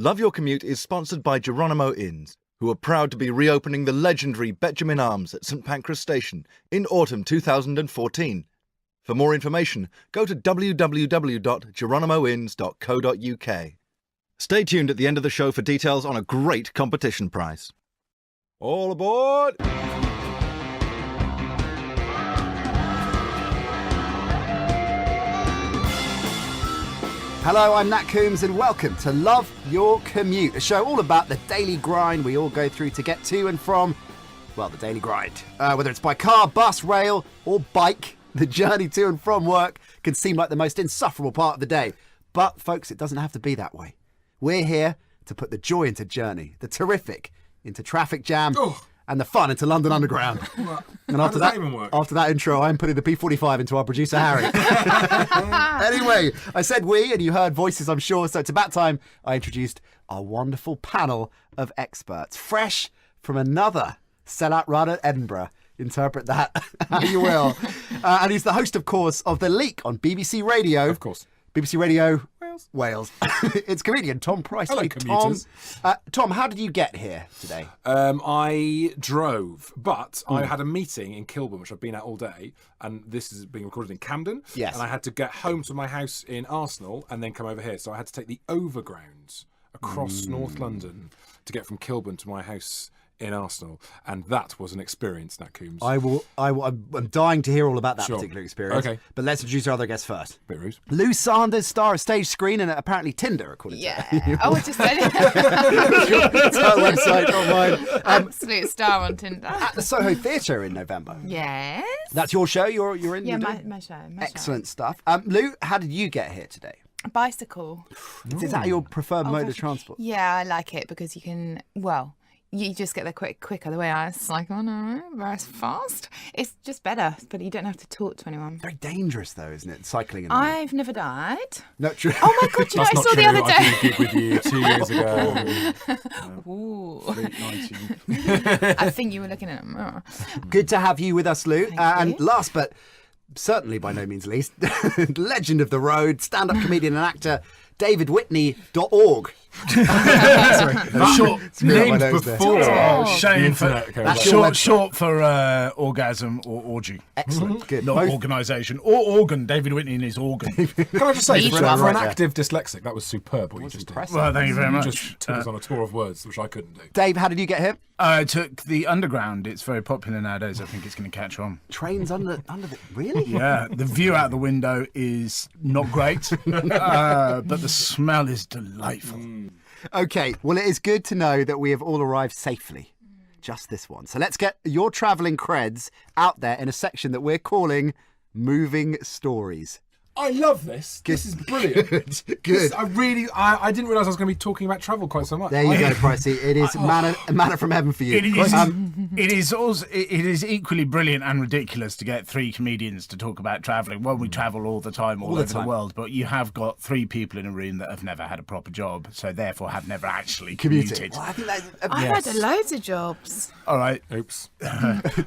Love Your Commute is sponsored by Geronimo Inns, who are proud to be reopening the legendary Benjamin Arms at St Pancras Station in autumn 2014. For more information, go to www.geronimoinns.co.uk. Stay tuned at the end of the show for details on a great competition prize. All aboard! Hello, I'm Nat Coombs and welcome to Love Your Commute, a show all about the daily grind we all go through to get to and from, well, the daily grind. Whether it's by car, bus, rail or bike, the journey to and from work can seem like the most insufferable part of the day. But, folks, it doesn't have to be that way. We're here to put the joy into journey, the terrific into traffic jam, and the fun into London Underground. And after that intro, I'm putting the P45 into our producer, Harry. Anyway, I said we, and you heard voices, I'm sure, so it's about time I introduced our wonderful panel of experts, fresh from another sellout run at Edinburgh. Interpret that how you will. And he's the host, of course, of The Leak on BBC Radio. Of course. BBC Radio Wales. It's comedian Tom Price. Hello, commuters. Tom, how did you get here today? I drove, but I had a meeting in Kilburn, which I've been at all day, and this is being recorded in Camden. Yes. And I had to get home to my house in Arsenal and then come over here. So I had to take the overground across North London to get from Kilburn to my house in Arsenal, and that was an experience, Nat Coombs. I'm dying to hear all about that particular experience. Okay. But let's introduce our other guest first. Bit rude. Lou Sanders, star of Stage Screen and apparently Tinder, according to I was just saying. our website, not mine. Absolute star on Tinder. At the Soho Theatre in November. Yes. That's your show. You're in. Yeah, you're doing? my show. Excellent stuff. Lou, how did you get here today? A bicycle. Is that your preferred mode of transport? Yeah, I like it because you can, you just get there quicker. The way I was like, oh no, very fast. It's just better, but you don't have to talk to anyone. Very dangerous, though, isn't it? Cycling. I've never died. No, true. Oh my God, I saw the other day. I did a gig with you 2 years ago. Ooh. Late 19. I think you were looking at a mirror. Good to have you with us, Lou. Thank And you. last but certainly by no means least, legend of the road, stand-up comedian and actor, davidwhitney.org. Sorry. Short Named nose there. before. Shame for Internet came That's up. your short for orgasm or orgy. Excellent. Good. Not Both- organisation or organ. David Whitney and his organ. Can I just say, Each for one. an active dyslexic, that was superb what you just impressive. Well, thank you very did. much. Just took us on a tour of words, which I couldn't do. Dave, how did you get here? I took the Underground. It's very popular nowadays. I think it's going to catch on. Trains under the... Really? Yeah, the view out the window is not great, but the smell is delightful. Okay, well, it is good to know that we have all arrived safely. Just this one. So let's get your travelling creds out there in a section that we're calling Moving Stories. I love this. This is brilliant. Good. This, I didn't realise I was going to be talking about travel quite so much. There you go, Pricey. It is manna from heaven for you. It is equally brilliant and ridiculous to get three comedians to talk about travelling. Well, we travel all the time, all over the world, but you have got three people in a room that have never had a proper job, so therefore have never actually commuted. Well, I think that's... I've had loads of jobs. All right. Oops.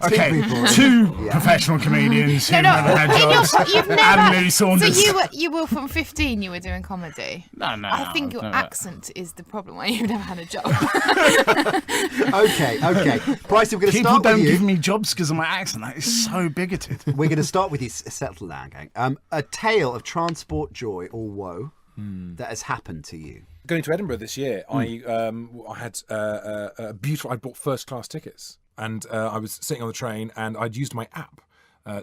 Okay, two professional comedians who've never had jobs. You've never. And Lou Sanders. So you were from 15. You were doing comedy. No. I think your accent is the problem. Why you've never had a job. Okay. Pricey, we're going to People start don't with you. give me jobs because of my accent. That is so bigoted. We're going to start with you. Settle down, gang. A tale of transport joy or woe that has happened to you. Going to Edinburgh this year, I had a beautiful. I bought first class tickets, and I was sitting on the train, and I'd used my app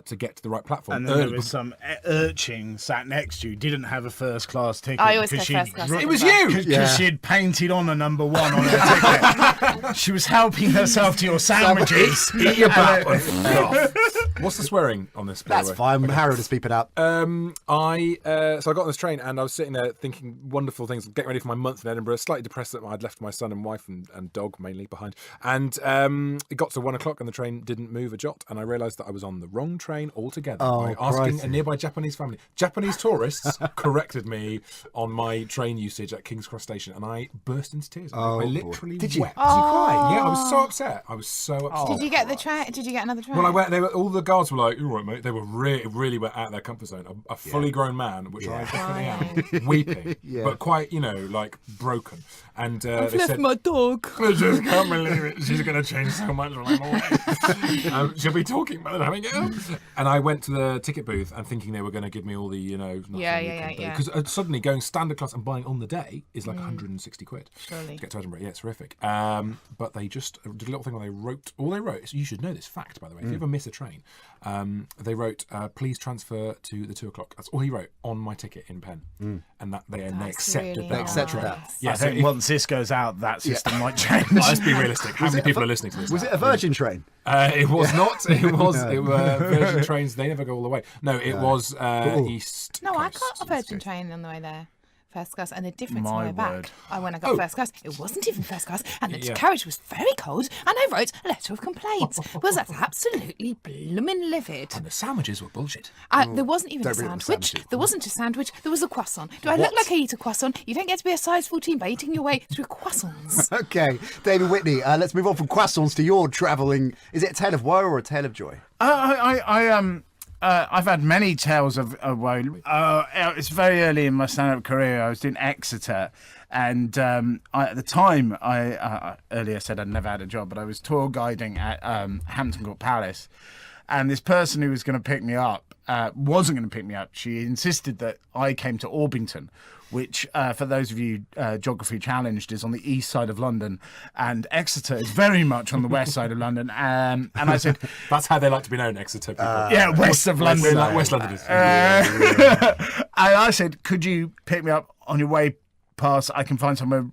to get to the right platform. And then there was some urchin sat next to you, didn't have a first class ticket. I always get because first class. It was you! Because she'd painted on a number 1 on her ticket. She was helping herself to your sandwiches. Eat your butt. What's the swearing on this? By That's the way? fine. Harold will speak it out. So I got on this train and I was sitting there thinking wonderful things, getting ready for my month in Edinburgh, slightly depressed that I'd left my son and wife and dog mainly behind. And it got to 1 o'clock and the train didn't move a jot. And I realised that I was on the wrong train altogether by asking crikey. a nearby Japanese family. Japanese tourists corrected me on my train usage at King's Cross Station and I burst into tears. I literally Did you? wept. Did you cry? Yeah, I was so upset. I was so upset. Did you get the train? Did you get another train? Well, they were all the guards were like, "All right, mate." They were really were out of their comfort zone. A fully grown man, which I definitely am, weeping, but quite, like broken. And I've they left said, my dog. I just can't believe it. She's going to change so much when I'm away. She'll be talking about having it out. And I went to the ticket booth and thinking they were going to give me all the, Because suddenly going standard class and buying on the day is like 160 quid. Surely. To get to Edinburgh. Yeah, it's horrific. But they just did a little thing where all they wrote, so you should know this fact, by the way, if you ever miss a train, they wrote, please transfer to the 2 o'clock. That's all he wrote on my ticket in pen. And they accepted really that. They accepted that. Yeah, I think once this goes out, that system might change. Let's be realistic. How many people are listening to this? Was it a Virgin train? It was not. It were Virgin trains. They never go all the way. No, it was East. No, I Coast. got a Virgin train on the way there. First class, and the difference on My the way back. word. When I got first class, it wasn't even first class, and the carriage was very cold, and I wrote a letter of complaint. Was that absolutely blooming livid? And the sandwiches were bullshit. There wasn't even a Don't bring up the sandwich. sandwiches. There wasn't a sandwich. There was a croissant. Do I look like I eat a croissant? You don't get to be a size 14 by eating your way through croissants. Okay, David Whitney, let's move on from croissants to your travelling. Is it a tale of woe or a tale of joy? I've had many tales of woe. It's very early in my stand-up career. I was doing Exeter, and at the time, I earlier said I'd never had a job, but I was tour guiding at Hampton Court Palace, and this person who was going to pick me up wasn't going to pick me up. She insisted that I came to Orpington, which, for those of you geography challenged, is on the east side of London, and Exeter is very much on the west side of London. And I said, That's how they like to be known, Exeter people. west of London. Like West Londoners. And I said, could you pick me up on your way past? I can find somewhere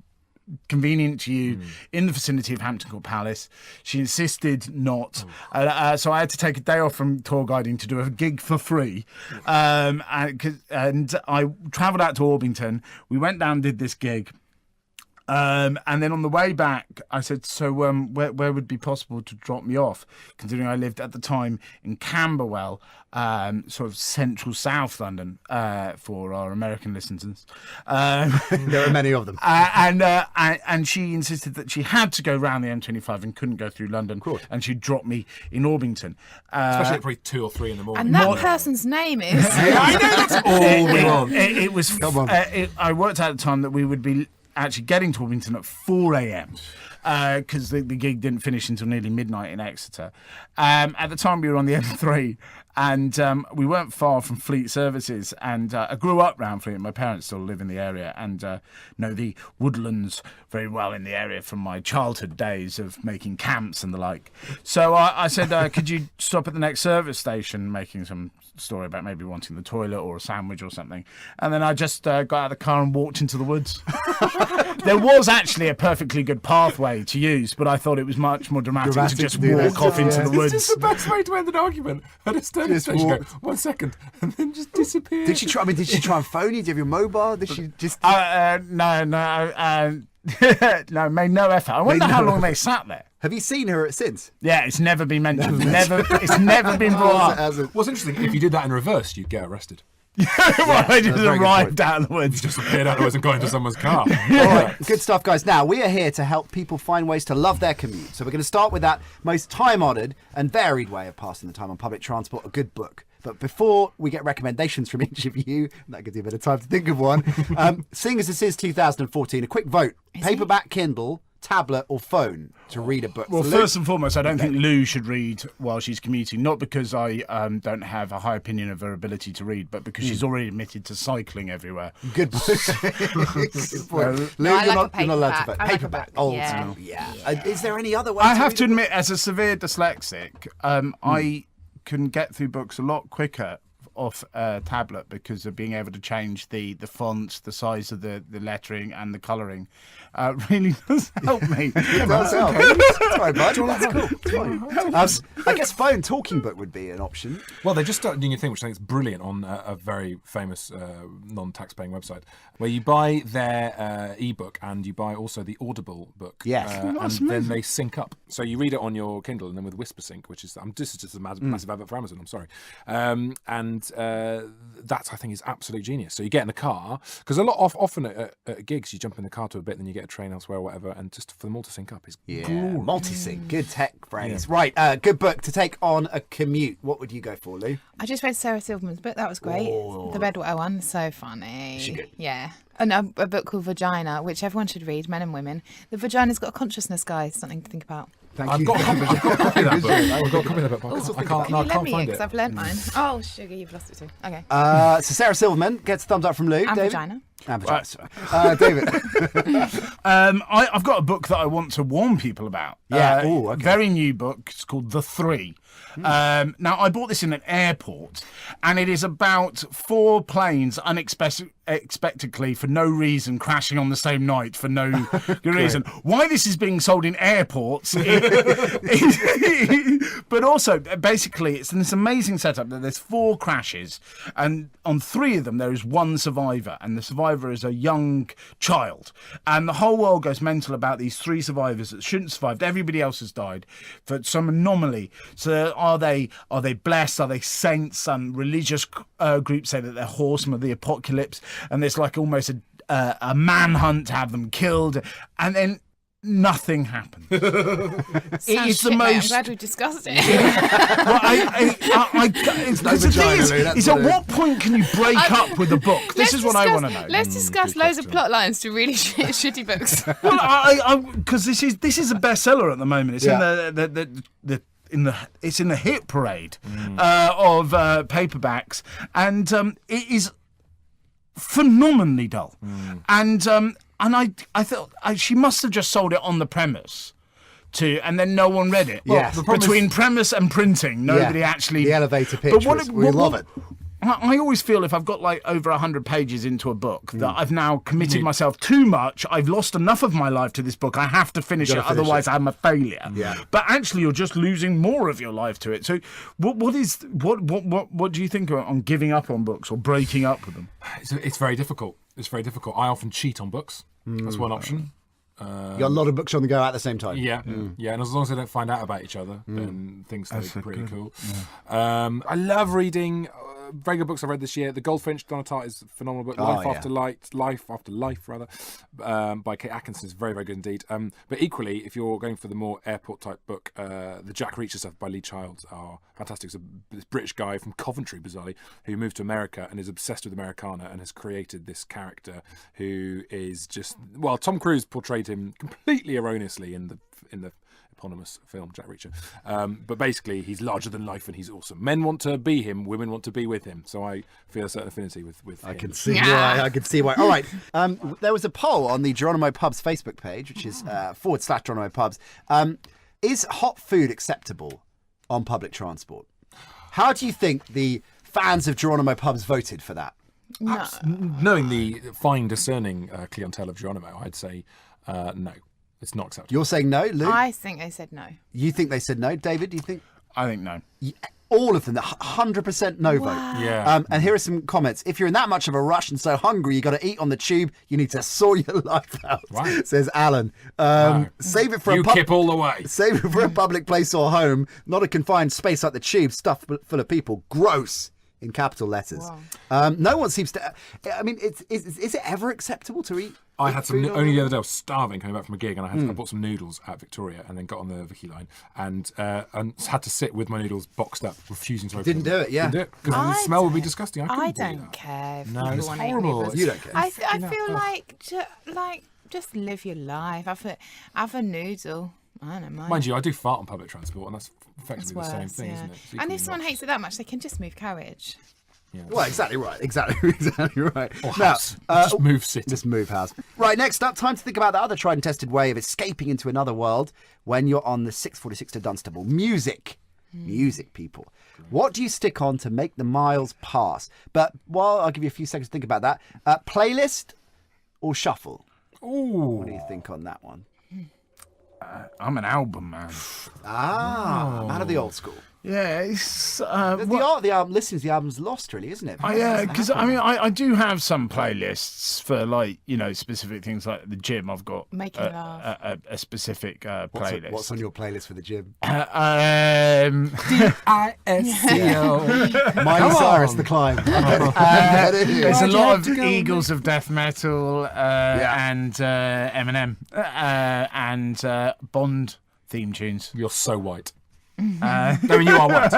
convenient to you in the vicinity of Hampton Court Palace. She insisted not. So I had to take a day off from tour guiding to do a gig for free. And I travelled out to Orpington. We went down, did this gig. And then on the way back, I said, so where would it be possible to drop me off? Considering I lived at the time in Camberwell, sort of central South London, for our American listeners. There are many of them. And she insisted that she had to go round the M25 and couldn't go through London. And she'd drop me in Orpington. Especially at probably 2 or 3 in the morning. And that person's name is... I know that's all we want. It was... I worked out at the time that we would be actually getting to Orpington at 4 a.m. Because the gig didn't finish until nearly midnight in Exeter. At the time, we were on the M3, and we weren't far from Fleet services. And I grew up round Fleet. My parents still live in the area and know the woodlands very well in the area from my childhood days of making camps and the like. So I said, could you stop at the next service station, making some story about maybe wanting the toilet or a sandwich or something. And then I just got out of the car and walked into the woods. There was actually a perfectly good pathway to use, but I thought it was much more dramatic to just walk off into the woods. It's just the best way to end an argument. At a service station, go, 1 second, and then just disappear. Did she try and phone you? Do you have your mobile? Did she just... No, made no effort. I wonder how long they sat there. Have you seen her since? Yeah, it's never been mentioned. It's never been brought up. What's interesting, if you did that in reverse, you'd get arrested. I just arrived out of the woods. You just appeared out of the woods and got into someone's car. All right, good stuff, guys. Now, we are here to help people find ways to love their commute. So we're going to start with that most time-honoured and varied way of passing the time on public transport, a good book. But before we get recommendations from each of you, that gives you a bit of time to think of one. Seeing as this is 2014, a quick vote. Paperback, Kindle, tablet or phone to read a book. Well, first and foremost, I don't think Lou should read while she's commuting, not because I don't have a high opinion of her ability to read, but because she's already admitted to cycling everywhere. Good point. Lou, I you're like not allowed to vote. I like a Paperback. book. Old Yeah. school. Yeah. Is there any other way I have read to a book? admit, as a severe dyslexic, I can get through books a lot quicker off a tablet because of being able to change the fonts, the size of the lettering and the colouring. Really does help me. It does help. Sorry, bud. That's cool. It's fine. I guess phone talking book would be an option. Well, they just started doing a thing which I think is brilliant on a very famous non-tax-paying website, where you buy their ebook and you buy also the Audible book. Yes. And then they sync up. So you read it on your Kindle and then with WhisperSync, which is this is just a massive advert for Amazon. I'm sorry, and That I think is absolute genius. So you get in the car, because often at gigs you jump in the car to a bit, then you get a train elsewhere or whatever, and just for them all to sync up is glorious. Multi-sync, good tech phrase. Right, good book to take on a commute. What would you go for, Lou? I just read Sarah Silverman's book. That was great. Oh. The Bedwater one, so funny. Is she good? Yeah. And a book called Vagina, which everyone should read, men and women. The vagina's got a consciousness, guys. Something to think about. Thank you. I've got a copy of that book. I've got a copy of that book. I can't Can you lend me find it? Because it. I've learnt mine. Oh, sugar, you've lost it too. Okay. So Sarah Silverman gets a thumbs up from Lou. And David? vagina. And vagina. Sorry. David. I've got a book that I want to warn people about. Yeah. Ooh, okay. Very new book. It's called The Three. Now, I bought this in an airport, and it is about 4 planes unexpectedly, for no reason, crashing on the same night for no good reason. Why this is being sold in airports, but also, basically, it's this amazing setup that there's 4 crashes, and on 3 of them, there is 1 survivor, and the survivor is a young child. And the whole world goes mental about these 3 survivors that shouldn't have survived. Everybody else has died for some anomaly. So are they blessed? Are they saints? Some religious groups say that they're horsemen of the apocalypse, and there's like almost a manhunt to have them killed, and then nothing happens. It is the most. I'm glad we discussed it. Well, the thing is at what point can you break up with a book? This is what I want to know. Let's discuss loads of plot lines to really shitty books. Well, because this is a bestseller at the moment. It's it's in the hit parade of paperbacks, and it is phenomenally dull. And I thought she must have just sold it on the premise and then no one read it. Yes. Between premise and printing, nobody actually. The elevator pitch. We love it. I always feel if I've got like over 100 pages into a book that I've now committed myself too much, I've lost enough of my life to this book, I have to finish it, otherwise I'm a failure. Yeah. But actually you're just losing more of your life to it. So what do you think on giving up on books or breaking up with them? It's very difficult. It's very difficult. I often cheat on books. That's one option. You got a lot of books on the go at the same time. Yeah, and as long as they don't find out about each other, then things stay pretty cool. Yeah. I love reading very good books I've read this year. The Goldfinch, Donna Tartt is a phenomenal book. Life After Life, by Kate Atkinson is very, very good indeed. But equally, if you're going for the more airport type book, the Jack Reacher stuff by Lee Childs are fantastic. It's this British guy from Coventry, bizarrely, who moved to America and is obsessed with Americana and has created this character who is just, well, Tom Cruise portrayed him completely erroneously in the eponymous film Jack Reacher, but basically he's larger than life and he's awesome. Men want to be him, women want to be with him, so I feel a certain affinity with him. I can see why. All right, there was a poll on the Geronimo Pubs Facebook page, which is / Geronimo Pubs. Is hot food acceptable on public transport? How do you think the fans of Geronimo Pubs voted for that? No. Knowing the fine discerning clientele of Geronimo, I'd say no. It's not acceptable. You're saying no, Lou? I think they said no. You think they said no? David, do you think? I think no. All of them, 100% no vote. Yeah. And here are some comments. If you're in that much of a rush and so hungry, you got to eat on the tube, you need to saw your life out, says Alan. Save it for kip all the way. Save it for a public place or home, not a confined space like the tube, stuffed full of people. Gross. In capital letters. Wow. No one seems to. I mean, is it ever acceptable to eat? I had some only the other day. I was starving coming back from a gig, and I bought some noodles at Victoria, and then got on the Vicky line, and had to sit with my noodles boxed up, refusing to open them. Didn't do it, yeah. Didn't do it because the smell would be disgusting. I don't care. If no, it's horrible. You don't care. I feel like just live your life. Have a noodle. I don't know. Mind you, I do fart on public transport, and that's effectively the same thing, isn't it? And if someone hates it that much, they can just move carriage. Yeah. Well, exactly right. Exactly right. Or house. Just move city. Just move house. Right, next up, time to think about the other tried and tested way of escaping into another world when you're on the 646 to Dunstable. Music. Music, people. What do you stick on to make the miles pass? But I'll give you a few seconds to think about that. Playlist or shuffle? Ooh. What do you think on that one? I'm an album man. Man of the old school. Yeah, it's The art of the album, listening to the album's lost, really, isn't it? yeah, because I do have some playlists for specific things like the gym. I've got Making love. a specific playlist. What's on your playlist for the gym? DISCO. Miley Cyrus, The Climb. There's a lot of Eagles of death metal and Eminem and Bond theme tunes. You're so white. I mean, you are white, so...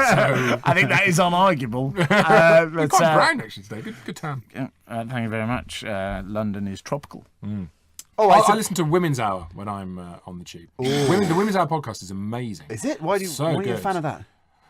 I think that is unarguable. You're quite brown, actually, today. Good town. Thank you very much. London is tropical. I listen to Women's Hour when I'm on the tube. The Women's Hour podcast is amazing. Is it? Why are you a fan of that?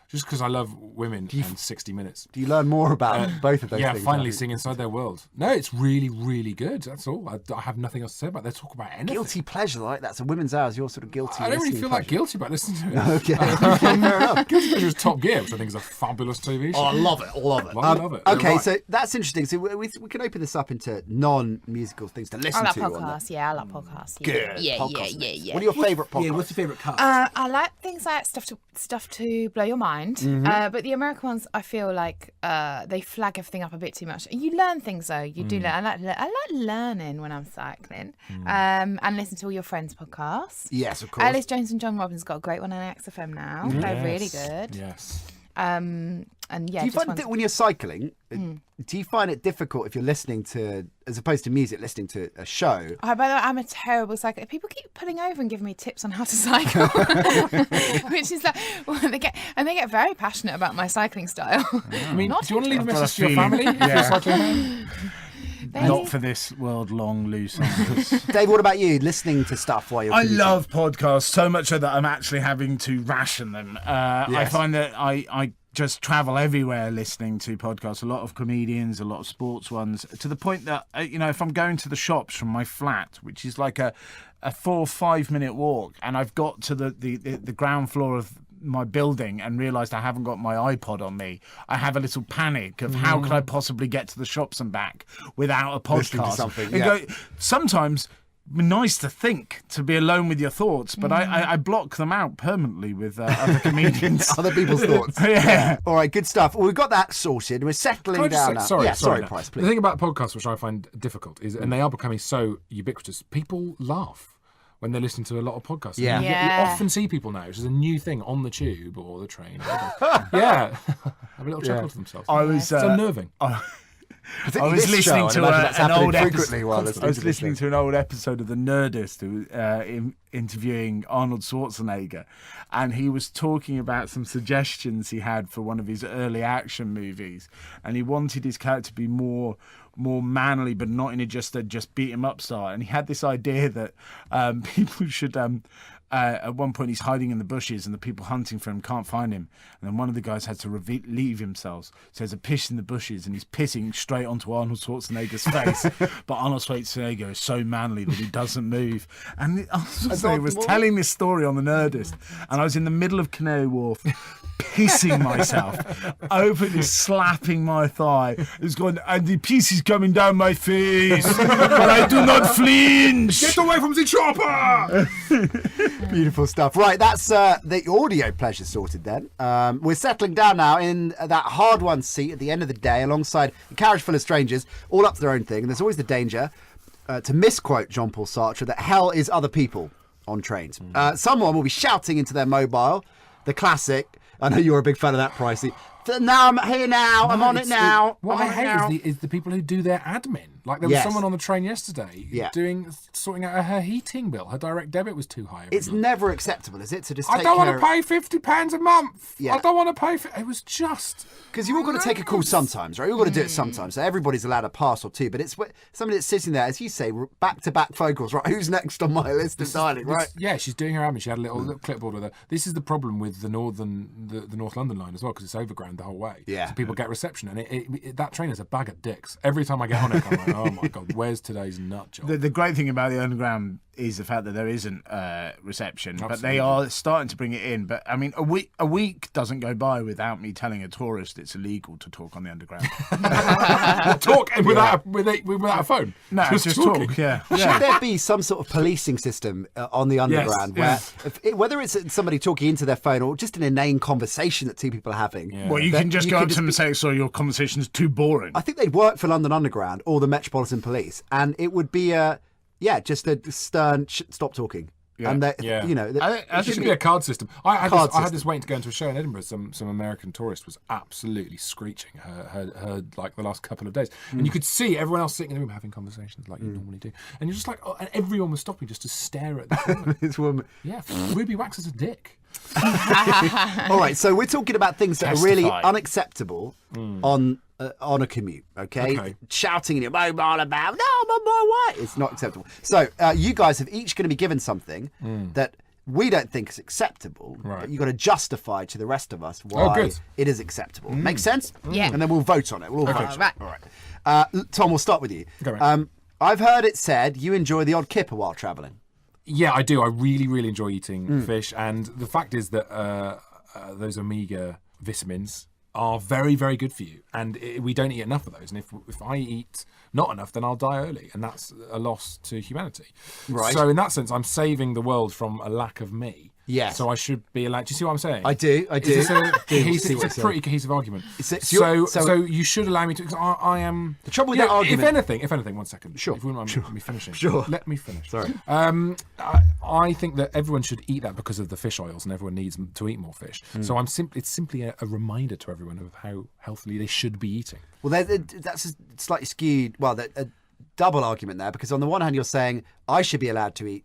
Just because I love women and 60 Minutes. Do you learn more about both of those things? Yeah, finally seeing inside their world. No, it's really, really good. That's all. I have nothing else to say about it. They talk about anything. Guilty pleasure like that. So Women's Hour is your sort of guilty. I don't really feel pleasure. that guilty about listening to it. Okay, fair enough. Guilty pleasure is Top Gear, which I think is a fabulous TV show. Oh, I love it. I love it. Okay, Right. so that's interesting. So we can open this up into non-musical things to listen I like to. podcasts. Yeah, I like podcasts. Good. Yeah. What are your favourite podcasts? Yeah, what's your favourite cut? I like things like stuff to blow your mind, but the American ones, I feel like they flag everything up a bit too much. You learn things though. You do learn. I like learning when I'm cycling, and listen to all your friends' podcasts. Yes, of course. Alice Jones and John Robbins got a great one on XFM now. They're really good. Yes. And yeah, Do you just find that when you're cycling, do you find it difficult if you're listening to, as opposed to music, listening to a show? Oh, by the way, I'm a terrible cycler. People keep pulling over and giving me tips on how to cycle, which is like, they get very passionate about my cycling style. I mean, do you want to leave a I've got a message to your feeling. family? If you're cycling? Not for this world long Lou Sanders. Dave, what about you? Listening to stuff while you're I commuting? love podcasts so much so that I'm actually having to ration them. I find that I just travel everywhere listening to podcasts, a lot of comedians, a lot of sports ones, to the point that, if I'm going to the shops from my flat, which is like a 4 or 5 minute walk, and I've got to the ground floor of my building and realised I haven't got my iPod on me, I have a little panic of how could I possibly get to the shops and back without a Listening to podcast. something, And sometimes nice to think, to be alone with your thoughts, but I block them out permanently with other comedians. Other people's thoughts. Yeah. All right, good stuff. Well, we've got that sorted. We're settling down now. Sorry, no. Price, The please. thing about podcasts, which I find difficult, is, and they are becoming so ubiquitous, people laugh when they're listening to a lot of podcasts. Yeah. You often see people now, which is a new thing, on the tube or the train. Yeah. Have a little chuckle to themselves. It's it's unnerving. I was listening to an old frequently while episode. I was listening to an old episode of The Nerdist, who was interviewing Arnold Schwarzenegger, and he was talking about some suggestions he had for one of his early action movies, and he wanted his character to be more manly, but not in a just beat him up style. And he had this idea that people should. At one point, he's hiding in the bushes, and the people hunting for him can't find him. And then one of the guys had to leave himself. So there's a piss in the bushes, and he's pissing straight onto Arnold Schwarzenegger's face. But Arnold Schwarzenegger is so manly that he doesn't move. And Arnold Schwarzenegger was telling this story on The Nerdist, and I was in the middle of Canary Wharf, pissing myself, openly slapping my thigh. It's going, and the piece is coming down my face, but I do not flinch. Get away from the chopper! Beautiful stuff. Right, that's the audio pleasure sorted then. We're settling down now in that hard-won seat at the end of the day alongside a carriage full of strangers, all up to their own thing. And there's always the danger, to misquote Jean-Paul Sartre, that hell is other people on trains. Someone will be shouting into their mobile, the classic. I know you're a big fan of that, Pricey. Now I'm here now. I'm on it now. What I hate is the people who do their admin. Like there was someone on the train yesterday sorting out her heating bill. Her direct debit was too high. It's never acceptable, is it? To just I don't want to pay £50 a month. Yeah. I don't want to pay it was just... Because you've all got to take a call sometimes, right? You've got to do it sometimes. So everybody's allowed a pass or two. But it's somebody that's sitting there, as you say, back-to-back phone calls, right? Who's next on my list of dialing, right? Yeah, she's doing her admin. She had a little clipboard with her. This is the problem with the North London line as well, because it's overground the whole way. Yeah. So people get reception. And that train is a bag of dicks. Every time I get on it, I'm like, oh my God, where's today's nut job? The great thing about the Underground is the fact that there isn't reception, but they are starting to bring it in. But I mean, a week doesn't go by without me telling a tourist it's illegal to talk on the underground. Talk without a phone. No, just talk. Yeah. Should there be some sort of policing system on the underground whether it's somebody talking into their phone or just an inane conversation that two people are having? Yeah. Well, you can just go up to them and say, "So your conversation's too boring." I think they'd work for London Underground or the Metropolitan Police, and it would be just a stern stop talking. Yeah. And there should be a card system. I had this waiting to go into a show in Edinburgh. Some American tourist was absolutely screeching her like the last couple of days, and you could see everyone else sitting in the room having conversations like you normally do, and you're just like, and everyone was stopping just to stare at this woman. This woman. Yeah, Ruby Wax is a dick. All right, so we're talking about things that are really unacceptable on a commute, okay? Shouting in your mobile about, no, my wife. It's not acceptable. So you guys have each going to be given something that we don't think is acceptable, but you've got to justify to the rest of us why it is acceptable. Makes sense? Yeah. And then we'll vote on it. We'll all vote on it. Right. All right. Tom, we'll start with you. I've heard it said you enjoy the odd kipper while travelling. Yeah, I do. I really, really enjoy eating fish. And the fact is that those omega vitamins are very, very good for you. And we don't eat enough of those. And if I eat not enough, then I'll die early. And that's a loss to humanity. Right. So in that sense, I'm saving the world from a lack of me. Yes. So I should be allowed. Do you see what I'm saying? I do. It's a pretty cohesive argument. So you should allow me to. Because I am. The trouble with that argument. If anything, 1 second. Sure. If you wouldn't mind me finishing. Sure. Let me finish. Sorry. I think that everyone should eat that because of the fish oils, and everyone needs to eat more fish. So it's simply a reminder to everyone of how healthily they should be eating. Well, that's a slightly skewed. Well, a double argument there, because on the one hand you're saying I should be allowed to eat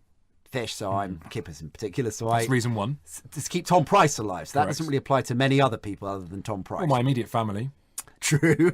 fish, so I'm kippers in particular. So that's reason one. To keep Tom Price alive. So that Correct. doesn't really apply to many other people other than Tom Price. Well, my immediate family. True.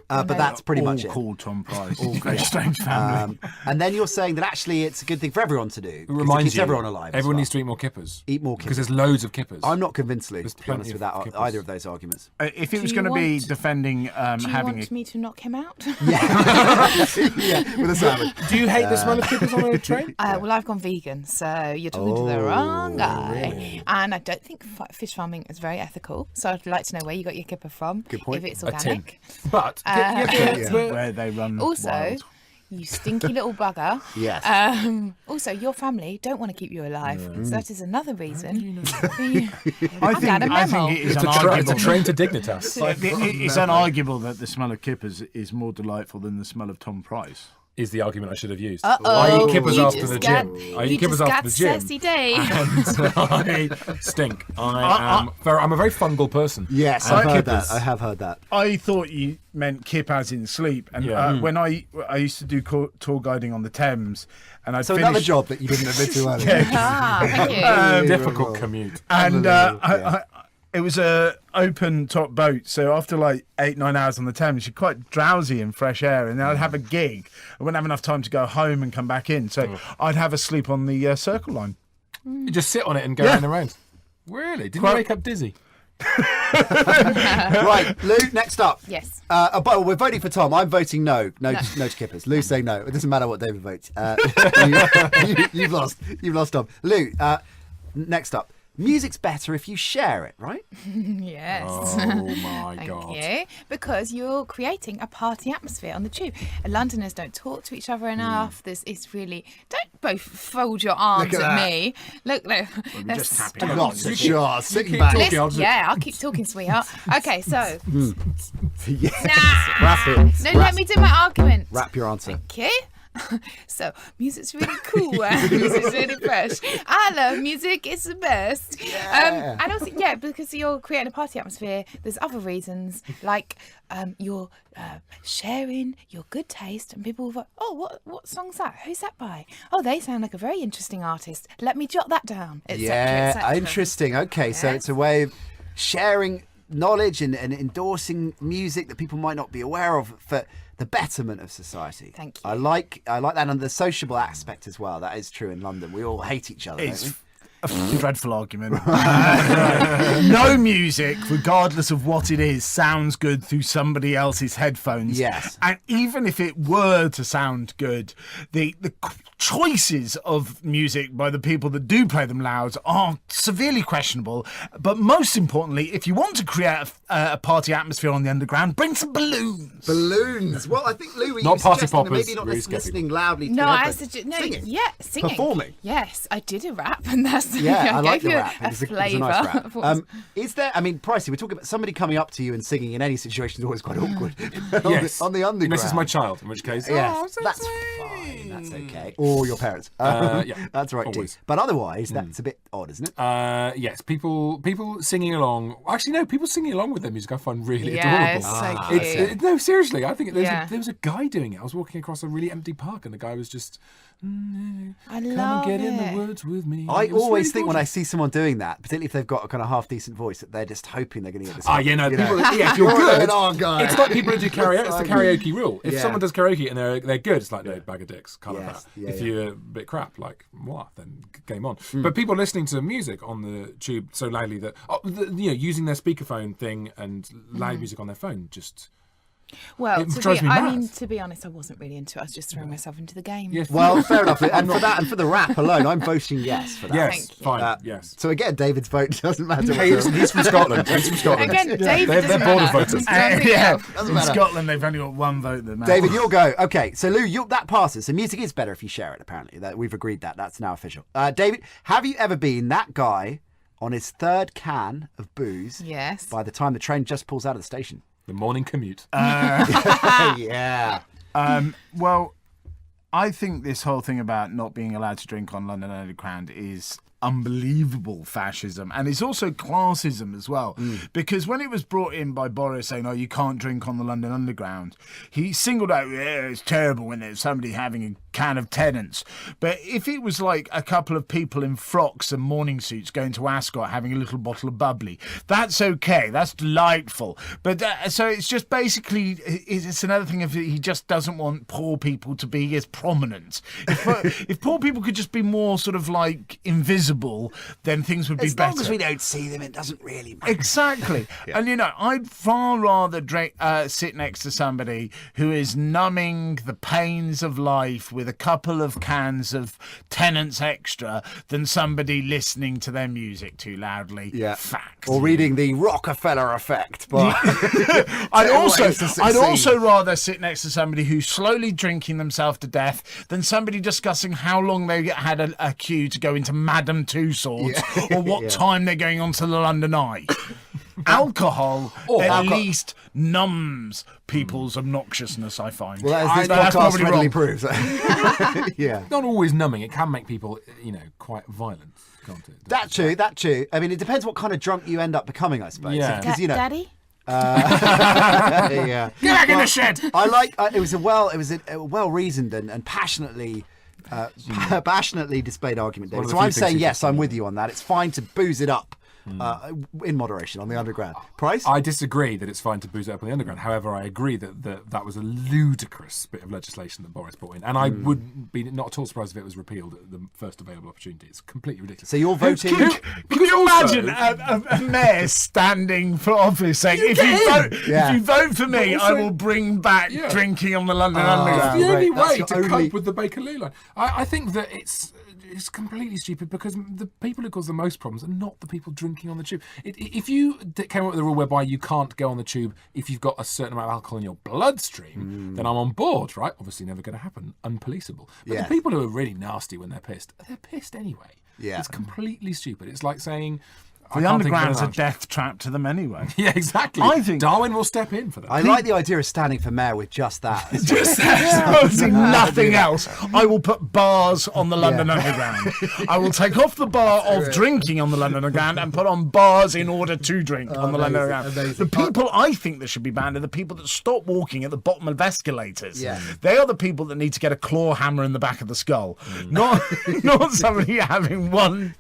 But that's pretty much it. All called Tom Price. All very strange family. And then you're saying that actually it's a good thing for everyone to do. It reminds it keeps you, everyone alive. Everyone needs to eat more kippers. Eat more kippers. Because there's loads of kippers. I'm not convinced, Lou, to be honest plenty with of kippers. either of those arguments. If it was going to be defending Do you having want me to knock him out? Yeah, with a sandwich. Do you hate the smell of kippers on a train? Well, I've gone vegan, so you're talking to the wrong guy. Really? And I don't think fish farming is very ethical. So I'd like to know where you got your kipper from. Good point. If it's organic. But where they run also, wild. you stinky little bugger. Yes. Also, your family don't want to keep you alive. So that is another reason. I think it is it's unarguable. a train to dignitas. It's unarguable that the smell of kippers is more delightful than the smell of Tom Price. Is the argument I should have used. Uh-oh. I eat kippers You after just the got- gym. I eat kippers just after got the gym. sassy day. And I stink. I'm a very fungal person. Yes, I've heard that. I have heard that. I thought you meant kip as in sleep, and when I used to do tour guiding on the Thames, and I'd finish... another job that you didn't admit to earlier. Thank you. Difficult commute. And it was a open top boat, so after like 8-9 hours on the Thames, you're quite drowsy in fresh air. And then I'd have a gig. I wouldn't have enough time to go home and come back in, so I'd have a sleep on the Circle Line. You just sit on it and go round and round. Really? Didn't you wake up dizzy? Right, Lou, next up. Yes. But we're voting for Tom. I'm voting no. No to kippers. Lou's saying no. It doesn't matter what David votes. You've lost. You've lost, Tom. Lou, next up. Music's better if you share it, right? Yes. Oh my God. Thank you. Because you're creating a party atmosphere on the tube. Londoners don't talk to each other enough. It's really... Don't both fold your arms Look at at that. me. Look. We're just happy. Lots of shots. Sitting back. I'll keep talking, sweetheart. Okay, so... Yes. Nah. Wrap it. No, let me do my argument. Wrap your answer. Okay. So, music's really cool. Music's really fresh. I love music. It's the best. And also, because you're creating a party atmosphere, there's other reasons, like you're sharing your good taste, and people will go, oh, what song's that? Who's that by? Oh, they sound like a very interesting artist. Let me jot that down, etc. etc. Interesting. Okay, so it's a way of sharing knowledge and endorsing music that people might not be aware of for the betterment of society. Thank you. I like that, and the sociable aspect as well. That is true in London. We all hate each other. Don't we? Dreadful argument. No music, regardless of what it is, sounds good through somebody else's headphones. Yes. And even if it were to sound good, the choices of music by the people that do play them loud are severely questionable. But most importantly, if you want to create a party atmosphere on the underground, bring some balloons. Balloons. Well, I think, Lou, Not you party suggesting that poppers, maybe not really listening loudly to No, the I headphones. suggest no. Singing. Yeah, singing. Performing. Yes, I did a rap, and that's Yeah, I like gave the you rap. a It was a flavour. nice rap. of what was- Is there? I mean, Pricey, we're talking about somebody coming up to you and singing in any situation is always quite awkward. Yes. on the underground. Unless it's my child, in which case, Yes, oh, so that's sweet. fine. That's okay. Or your parents. Yeah, that's right always. too. But otherwise, that's a bit odd, isn't it? Yes, people singing along. Actually, no, people singing along with their music I find really yeah, adorable. it's so cute. No, seriously, I think Yeah. there was a guy doing it. I was walking across a really empty park, and the guy was just, I come love and get in it. the woods with me. I It was always really think when I gorgeous. see someone doing that, particularly if they've got a kind of half decent voice, that they're just hoping they're going to get this. Yeah, no, you people, know. yeah, if you're good, Oh, God. it's like people who do karaoke. It's the karaoke rule. If Yeah. someone does karaoke and they're good, it's like, no, bag of dicks, kind of Yes, that. yeah, If yeah. you're a bit crap, like, what, then game on. But people listening to music on the tube so loudly that, using their speakerphone thing and loud music on their phone, just... Well, It drives me I mad. mean, to be honest, I wasn't really into it. I was just throwing myself into the game. Yes. Well, fair enough. And for that, and for the rap alone, I'm voting yes for that. Yes, Thank you. fine, yes. So again, David's vote doesn't matter. Hey, listen, he's from Scotland. He's from Scotland. Again, David They're doesn't border matter. voters. Just don't think Yeah, so. in matter. Scotland they've only got one vote that matters. David, you'll go. Okay, so Lou, that passes. So music is better if you share it, apparently. That we've agreed that. That's now official. David, have you ever been that guy on his third can of booze Yes. by the time the train just pulls out of the station? The morning commute. Yeah. Well, I think this whole thing about not being allowed to drink on London Underground is unbelievable fascism, and it's also classism as well, because when it was brought in by Boris saying, oh, you can't drink on the London Underground, he singled out, yeah, it's terrible when there's somebody having a can of Tennent's. But if it was like a couple of people in frocks and morning suits going to Ascot having a little bottle of bubbly, that's okay, that's delightful. But so it's just basically, it's another thing of he just doesn't want poor people to be as prominent. If poor people could just be more sort of like invisible, then things would be As better. long as we don't see them, it doesn't really matter. Exactly. And, I'd far rather sit next to somebody who is numbing the pains of life with a couple of cans of Tennent's Extra than somebody listening to their music too loudly. Yeah. Fact. Or reading the Rockefeller Effect. But I'd Ways to succeed. also rather sit next to somebody who's slowly drinking themselves to death than somebody discussing how long they had a queue to go into Madame Tussauds or what time they're going on to the London Eye. Alcohol least numbs people's obnoxiousness, I find. well, as this That's podcast probably readily wrong. proves. Yeah. Not always numbing. It can make people, quite violent, can't it? That true. I mean, it depends what kind of drunk you end up becoming, I suppose. Yeah. Because, Daddy? yeah. Get back in the shed! I like. It was a well reasoned and passionately. Passionately displayed argument, David. one of So the few I'm saying things yes, you I'm can with you on that. It's fine to booze it up in moderation on the underground. Price? I disagree that it's fine to booze it up on the underground. However, I agree that was a ludicrous bit of legislation that Boris brought in, and I would be not at all surprised if it was repealed at the first available opportunity. It's completely ridiculous. So you're voting. Could you imagine a mayor standing for office saying, if you vote for me, I will bring back drinking on the London Underground? It's the only That's way your to only- cope with the Bakerloo line. I think that it's completely stupid because the people who cause the most problems are not the people drinking on the tube. If you came up with a rule whereby you can't go on the tube if you've got a certain amount of alcohol in your bloodstream, then I'm on board, right? Obviously never going to happen, unpoliceable. But Yeah. the people who are really nasty when they're pissed anyway. Yeah. It's completely stupid. It's like saying... The underground's a death trap to them anyway. Yeah, exactly. I think- Darwin will step in for that. I like the idea of standing for mayor with just that. Supposing nothing else, I will put bars on the London Underground. I will take off the bar of drinking on the London Underground and put on bars in order to drink on the London Underground. amazing. The people I think that should be banned are the people that stop walking at the bottom of escalators. Yeah. They are the people that need to get a claw hammer in the back of the skull, not somebody having one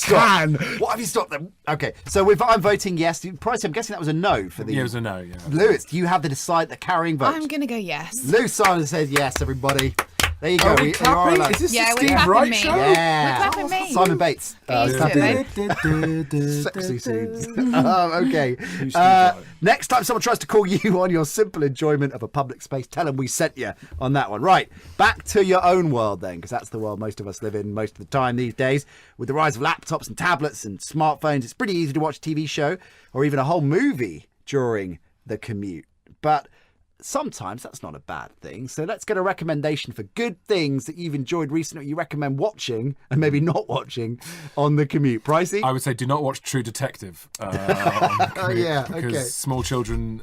can. What have you stopped them? Okay, so I'm voting yes. Price, I'm guessing that was a no for the. Yeah, it was a no, yeah. Lewis, do you have the carrying vote? I'm going to go yes. Lou Simon says yes, everybody. There you go. Are we clapping? Is this Yeah, the we're Steve clapping Wright me. show? Yeah. We're clapping me. Simon Bates. Get used to it, Sexy scenes. Okay. Next time someone tries to call you on your simple enjoyment of a public space, tell them we sent you on that one. Right, back to your own world then, because that's the world most of us live in most of the time these days. With the rise of laptops and tablets and smartphones, it's pretty easy to watch a TV show or even a whole movie during the commute. But sometimes that's not a bad thing. So let's get a recommendation for good things that you've enjoyed recently, you recommend watching and maybe not watching on the commute. Pricey? I would say do not watch True Detective. On the commute, because small children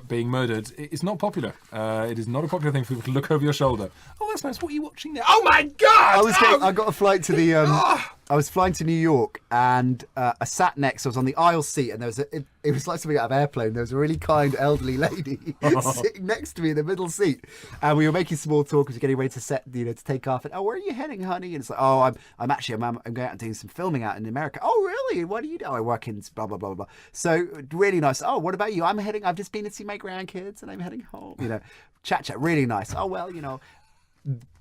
being murdered is not popular. It is not a popular thing for people to look over your shoulder. Oh, that's nice. What are you watching there? Oh my God! I got a flight to the. I was flying to New York, and I sat next. I was on the aisle seat, and there was it was like something out of Airplane. There was a really kind elderly lady sitting next to me in the middle seat, and we were making small talk as we were getting ready to to take off. And where are you heading, honey? And it's like, I'm actually I'm going out and doing some filming out in America. Oh, really? What do you do? I work in blah blah blah blah. So really nice. Oh, what about you? I've just been to see my grandkids, and I'm heading home. Chat, really nice. Oh well,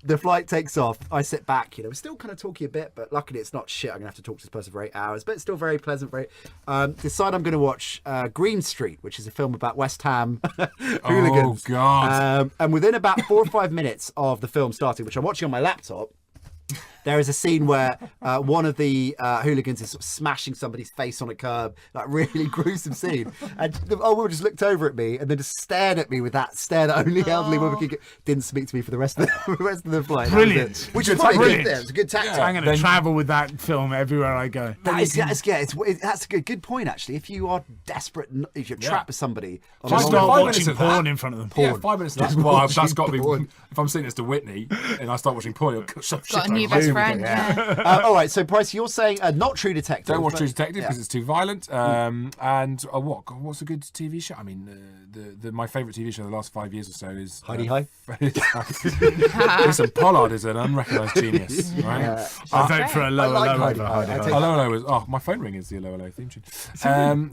The flight takes off. I sit back. We're still kind of talking a bit, but luckily it's not shit. I'm gonna have to talk to this person for 8 hours, but it's still very pleasant. Decide I'm going to watch Green Street, which is a film about West Ham hooligans. Oh God! And within about 4 or 5 minutes of the film starting, which I'm watching on my laptop, there is a scene where one of the hooligans is sort of smashing somebody's face on a curb, like really gruesome scene. And the old woman just looked over at me and then just stared at me with that stare that only elderly woman could get. Didn't speak to me for the rest of the flight. Brilliant. Which is probably good there. It's a good tactic. I'm going to travel with that film everywhere I go. That's a good point, actually. If you are desperate, if you're trapped with somebody, I start watching porn in front of them. Yeah, 5 minutes. That's got to be. If I'm sitting next to Whitney and I start watching porn, you'll shut Got a new best friend. Yeah. All right, so Bryce, you're saying not True Detective. Don't watch True Detective because it's too violent. And what's a good TV show? I mean, my favourite TV show the last 5 years or so is Heidi High. Listen, Pollard is an unrecognised genius, right? I vote for a lower like low Heidi over High. Heidi I High. Low is my phone ring is the Low theme tune. It's an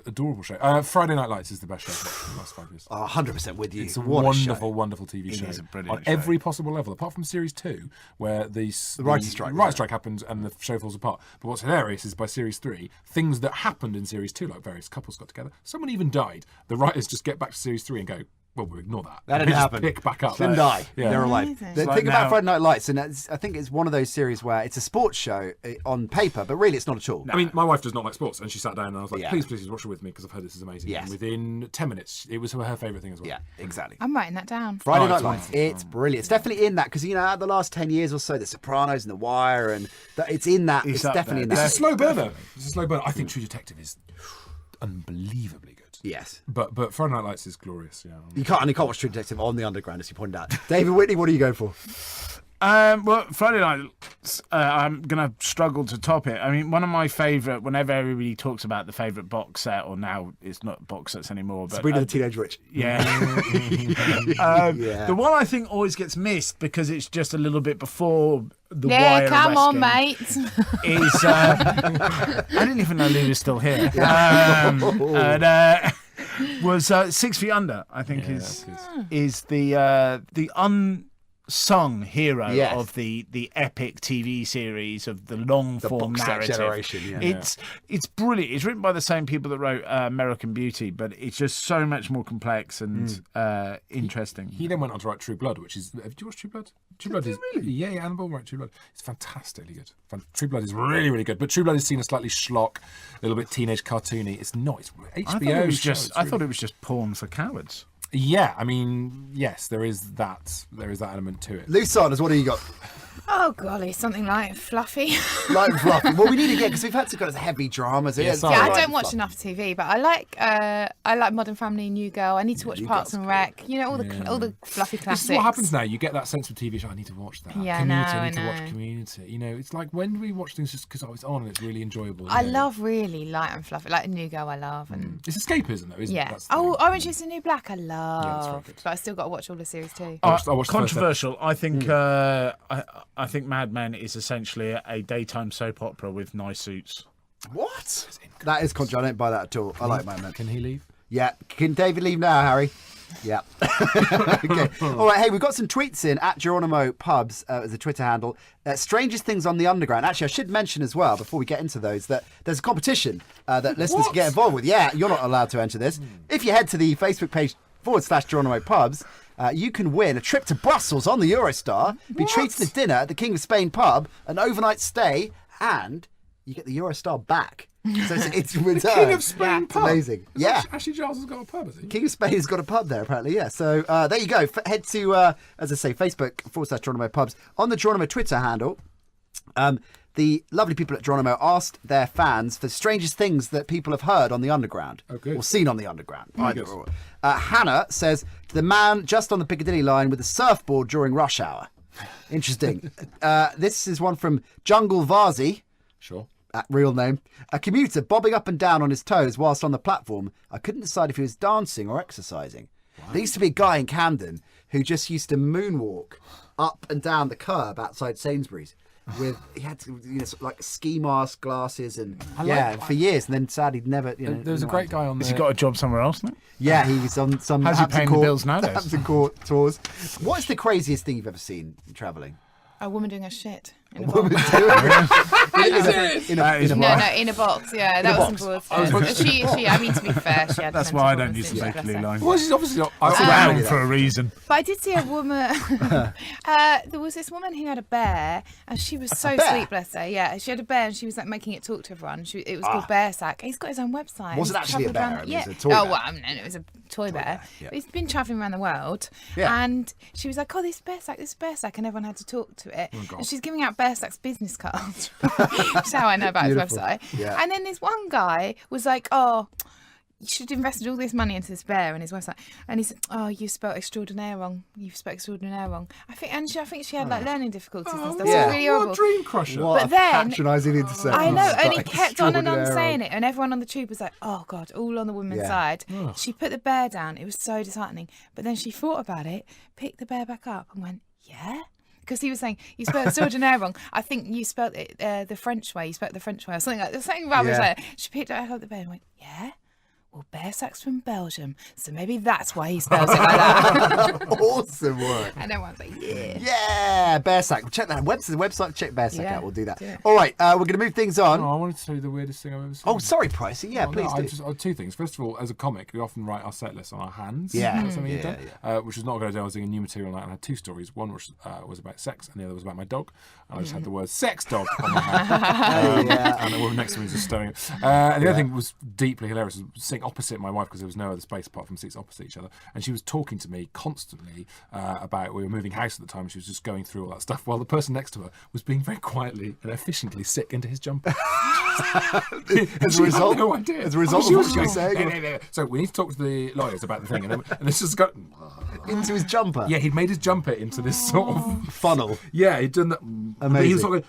adorable show. Friday Night Lights is the best show for the last 5 years. 100% with you. It's a What wonderful, wonderful TV show is a brilliant on show. every possible level, apart from series 2, where the writer's strike happens and the show falls apart. But what's hilarious is by series 3, things that happened in series 2, like various couples got together, someone even died. The writers just get back to series 3 and go, well, we'll ignore that. That didn't happen. Pick back up. Didn't die. Yeah. They're alive. Amazing. The like thing about now- Friday Night Lights, and I think it's one of those series where it's a sports show on paper, but really it's not at all. I mean, my wife does not like sports, and she sat down and I was like, Yeah. please watch it with me because I've heard this is amazing. Yes. And within 10 minutes, it was her favourite thing as well. Yeah, exactly. I'm writing that down. Friday Night it's Lights, wonderful. it's brilliant. It's definitely in that because out the last 10 years or so, The Sopranos and The Wire, and it's in that. It's up definitely in there. that. It's a slow burner. It's a slow burner. I think True Detective is unbelievably good. Yes. But Friday Night Lights is glorious, yeah. You can't watch True Detective on the Underground, as you pointed out. David Whitney, what are you going for? Well, Friday Night, I'm going to struggle to top it. I mean, one of my favourite, whenever everybody talks about the favourite box set, or now it's not box sets anymore, but Sabrina the Teenage Witch. yeah. Yeah. The one I think always gets missed because it's just a little bit before the Yeah, Wire come on, arresting mate. is I didn't even know Lou was still here. Was 6 Feet Under. I think is the unsung hero Yes. of the epic TV series of the long form box set narrative. generation, yeah. It's brilliant. It's written by the same people that wrote American Beauty, but it's just so much more complex and interesting. He then went on to write True Blood, which is... Have you watched True Blood? True Blood is... really? Yeah, Annabelle wrote True Blood. It's fantastically good. True Blood is really, really good. But True Blood is seen as slightly schlock, a little bit teenage cartoony. It's not. It's HBO. I thought it was just porn for cowards. Yeah, I mean, yes, there is that. There is that element to it. Lou Sanders, what do you got? Oh, golly, something like fluffy. Light and fluffy. Well, we need to get, because we've had some kind of heavy dramas. Yeah, It's sorry. Yeah, light I don't and watch fluffy. enough TV, but I like Modern Family, New Girl. I need to watch New Parks Girl's and Rec. All the fluffy This classics. is what happens now. You get that sense of TV show. I need to watch that. Yeah, Commute, I I need to watch know. Community. It's like, when do we watch things just because it's on and it's really enjoyable? I love really light and fluffy, like New Girl. I love and It's escapism, though, isn't it? yeah. That's the Oh, thing. Orange Is the New Black. I very love, good. but I still got to watch all the series too. I watched the first Controversial. I think I think Mad Men is essentially a daytime soap opera with nice suits. What? That is controversial. I don't buy that at all. I like my man. Can he leave? Yeah. Can David leave now, Harry? Yeah. Okay. All right. Hey, we've got some tweets in at Geronimo Pubs as a Twitter handle. Strangest things on the underground. Actually, I should mention as well before we get into those that there's a competition that listeners can get involved with. Yeah, you're not allowed to enter this. If you head to the Facebook page /Geronimo Pubs, you can win a trip to Brussels on the Eurostar, be treated to dinner at the King of Spain pub, an overnight stay, and you get the Eurostar back. So it's returned. King of Spain pub. Amazing. Yeah. Ashley Giles has got a pub, has he? King of Spain's got a pub there, apparently, yeah. So there you go. Head to, as I say, Facebook /Geronimo Pubs. On the Geronimo Twitter handle, the lovely people at Geronimo asked their fans for strangest things that people have heard on the underground. Oh, good. Or seen on the underground. Either or. Hannah says, the man just on the Piccadilly line with a surfboard during rush hour. Interesting. This is one from Jungle Vazi. Sure. Real name. A commuter bobbing up and down on his toes whilst on the platform. I couldn't decide if he was dancing or exercising. Wow. There used to be a guy in Camden who just used to moonwalk up and down the curb outside Sainsbury's. He had to, sort of like ski mask, glasses, and for years. And then sadly, never. There was a great guy on. Has he got a job somewhere else now? Yeah, he was on some. How's he paying the bills nowadays? Hampton Court tours. What's the craziest thing you've ever seen travelling? A woman doing a shit in a Woman box. doing In a No, in a box. Yeah, that was important. She. I mean, to be fair, she had. That's mental why I don't problems, use the didn't she? Piccadilly Bless her. line. Well, she's obviously not. It's around for a reason. But I did see a woman. There was this woman who had a bear, and she was so bear? sweet, bless her. Yeah, she had a bear, and she was like making it talk to everyone. It was called Bear Sack. He's got his own website. Was it He's actually a travelled bear? around- It was Yeah. a toy Oh bear? well, I mean, it was a toy bear. yeah. But he's been travelling around the world, Yeah. and she was like, "Oh, this Bear Sack," and everyone had to talk to it. Oh, And she's giving out Bear Sack's business cards. That's how I know about his Beautiful. website. Yeah. And then this one guy was like, "Oh, you should have invested all this money into this bear and his website." And he said, "Oh, you spelled extraordinaire wrong. You've spelled extraordinaire wrong." I think she had like learning difficulties and stuff. yeah. It was really What horrible. a dream crusher. What But a then- patronising thing to say. I know, and he Like, kept on and on extraordinary. saying it, and everyone on the tube was like, "Oh God," all on the woman's Yeah. side. She put the bear down. It was so disheartening. But then she thought about it, picked the bear back up, and went, "Yeah." Because he was saying, "You spelled extraordinaire wrong. I think you spelled it the French way. You spelled it the French way," or something like that. Something rubbish Yeah. like that. She picked it up the bear and went, "Yeah. Well, Bear Sack's from Belgium, so maybe that's why he spells it like that." Awesome work. And everyone's like, "Yeah." Yeah, Bear Sack. Check that website. Check Bear Sack Yeah, out. We'll do that. do it. All right, we're going to move things on. Oh, I wanted to tell you the weirdest thing I've ever seen. Oh, sorry, Pricey. Yeah, Oh, please no, do. two things. First of all, as a comic, we often write our set list on our hands. Yeah. That's something you've Yeah, done, which was not a good idea. I was doing a new material night and I had two stories. One was about sex and the other was about my dog. And I just had the word sex dog on my hand. And the woman next to me was just staring at it. And the other thing was deeply hilarious. Was sitting opposite my wife because there was no other space apart from seats opposite each other. And she was talking to me constantly about, we were moving house at the time, and she was just going through all that stuff while the person next to her was being very quietly and efficiently sick into his jumper. As a result, no idea. as a result She of was what she was going, saying, "No, no, no." So we need to talk to the lawyers about the thing, and this has got into his jumper. he'd made his jumper into this sort of Funnel. he'd done that. But he Amazing. was sort of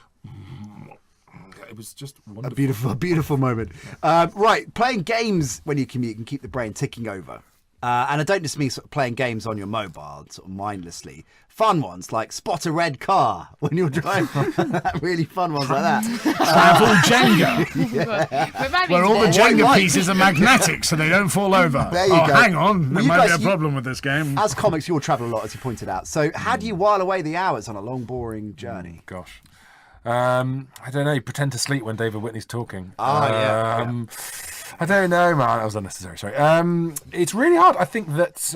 it was just wonderful. A beautiful moment. Right, playing games when you commute can keep the brain ticking over. And I don't just mean sort of playing games on your mobile, sort of mindlessly. Fun ones like spot a red car when you're driving. Really fun ones like that. Travel Jenga, But maybe where all the it's Jenga like- pieces are magnetic so they don't fall over. There you oh, go. hang on. Well, There you might guys- be a problem with this game. As comics, you'll travel a lot, as you pointed out. So how do you while away the hours on a long, boring journey? Gosh. I don't know. You pretend to sleep when David Whitney's talking. Yeah. I don't know, man. That was unnecessary. Sorry. It's really hard. I think that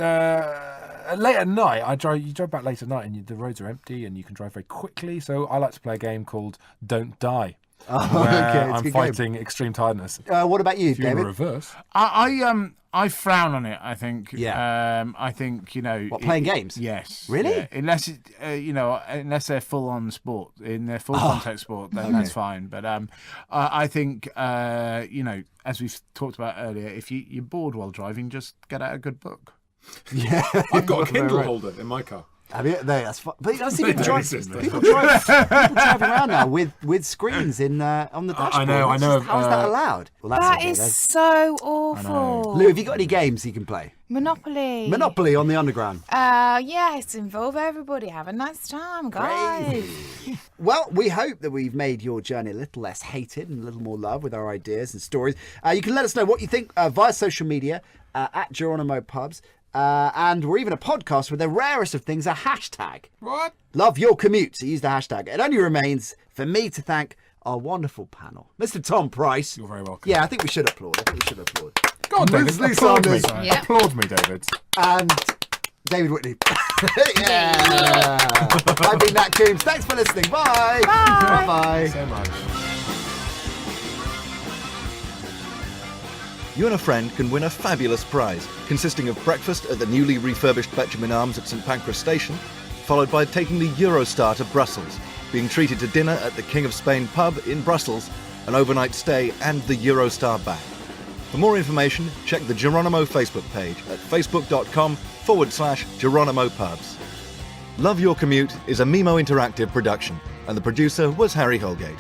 late at night, you drive back late at night, and the roads are empty, and you can drive very quickly. So I like to play a game called Don't Die. Oh, where okay, it's a I'm good fighting extreme tiredness. What about you, If you're in David? reverse. I frown on it. I think. Yeah. I think What, playing games? Yes. Really? Yeah. Unless it, unless they're full on sport, in their full contact sport, then that's fine. But I think as we've talked about earlier, if you're bored while driving, just get out a good book. Yeah. I've got a Kindle holder in my car. I mean, that's fun. But I see There people, is, isn't there? people driving around now with screens in on the dashboard. I know. How's that allowed? Well, that's That okay, is then. so awful. Lou, have you got any games you can play? Monopoly. Monopoly on the Underground. Yes, involve everybody. Have a nice time, guys. Well, we hope that we've made your journey a little less hated and a little more love with our ideas and stories. You can let us know what you think via social media at Geronimo Pubs. And we're even a podcast with the rarest of things, a hashtag. What? Love your commute. So use the hashtag. It only remains for me to thank our wonderful panel. Mr. Tom Price. You're very welcome. Yeah, I think we should applaud. Go on, David. Lou Applaud me. Sanders. Yeah. Applaud me, David. And David Whitney. Yeah. I've been Nat Coombs. Thanks for listening. Bye. Bye. Bye. So much. You and a friend can win a fabulous prize consisting of breakfast at the newly refurbished Benjamin Arms at St Pancras Station, followed by taking the Eurostar to Brussels, being treated to dinner at the King of Spain pub in Brussels, an overnight stay and the Eurostar back. For more information, check the Geronimo Facebook page at facebook.com/Geronimo Pubs. Love Your Commute is a Mimo Interactive production, and the producer was Harry Holgate.